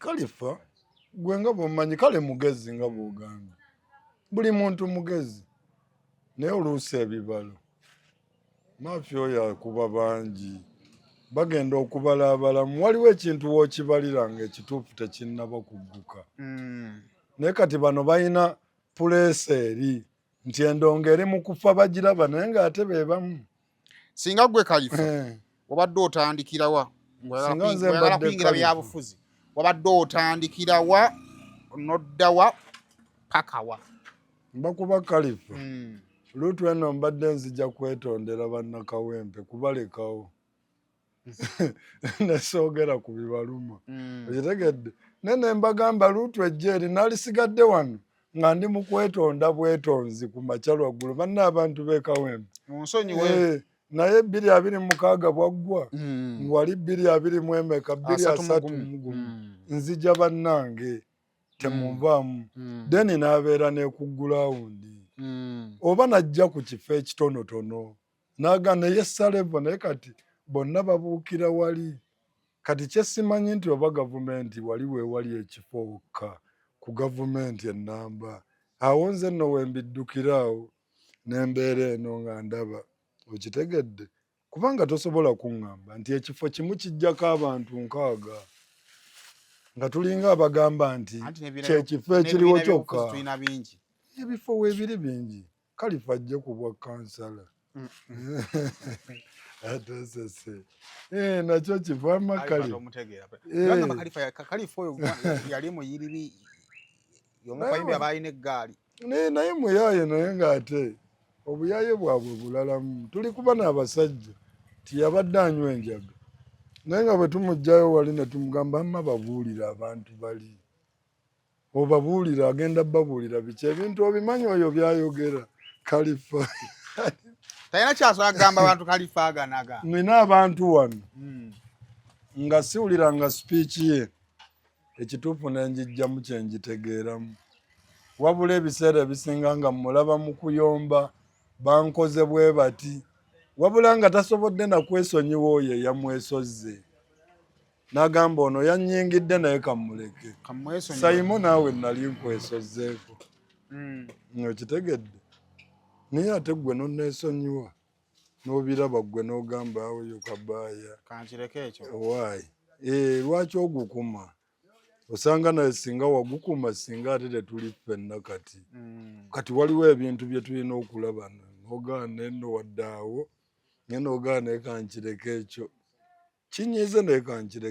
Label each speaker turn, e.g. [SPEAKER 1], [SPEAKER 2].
[SPEAKER 1] Kalifa gwe nga bw'omanyi kale mugezi nga bw'ogamba buli muntu mugezi naye oluusi ebibalo Mafia oyo akuba bangi bagenda okubala abalamu waliwo ekintu w'okibalira ng'ekituufu tekinnaba kugguka naye kati bano balina puleesa eri nti endongo eri mu kufa bagiraba naye ng'ate be bamu.
[SPEAKER 2] Singa gwe Kalifa wabadde otandikira wa ng'oyagala kuyingira byabufuzi wabadde otandikira wa nodda wa paka wa?
[SPEAKER 1] Mbakuba Kalifa luutu eno mbadde nzija kwetondera bannakawempe kubalekawo nesoogera ku bibaluma okitegedde nene mbagamba luutu ejja eri naalisigadde wano nga ndi mu kwetonda bwetonzi ku makyalo ggulu banna abantu b'ekawempe naye 226 bwaggwa wali 224 231 nzija bannange temunvaamu deni n'abeera n'ekuggulawundi oba najja ku kifo ekitonotono naga naye Salevo naye kati bonna babuukira wali kati kyesimanyi nti oba gavumenti wali weewali ekifo wokka ku gavumenti ennamba awo nze nno wembiddukiraawo n'embeera eno nga ndaba okitegedde kubanga tosobola kuŋŋamba nti ekifo kimu kijjako abantu 6 nga tulinga abagamba nti kyekifo ekiriwo kyokka ebifo weebiri bingi Kalifa ajje ku bwa kansala atesese nakyo kivaama
[SPEAKER 2] Kalifa oyo yali muyiriri yomukayimbi abalina eggaali
[SPEAKER 1] naye muyaaye naye ng'ate obuyaaye bwabwe bulalamu tuli kuba n'abasajja tiyabadde anywa enjaga naye nga bwe tumugjayo wali ne tumugamba amma babuulira abantu bali obabuulira agenda babuulira biki ebintu obimanyi oyo byayogera Kalifa
[SPEAKER 2] talina kyasobola kugamba abantu Kalifa aganaga
[SPEAKER 1] nina abantu wano nga siwuliranga sipiiki ye ekituufu nenjijjamu kyenjitegeeramu wabula ebiseera ebisinga nga mulaba mu kuyomba bankoze bwe bati wabula nga tasobodde nakwesonyiwa oyo eyamwesozze n'agamba ono yannyingidde naye kammuleke Saimo naawe nali nkwesozzeeko okitegedde naye ate ggwe nonneesonyiwa n'obiraba ggwe n'ogamba oyo kabaaya
[SPEAKER 2] kankireke ekyo
[SPEAKER 1] owaayi lwaki ogukuma osanga naye singa wagukuma singa ate tetuli ffenna kati waliwo ebintu bye tulina okulaba nogaana eno wadde awo naye nogaana naye kankireke ekyo kinyiize naye kankireke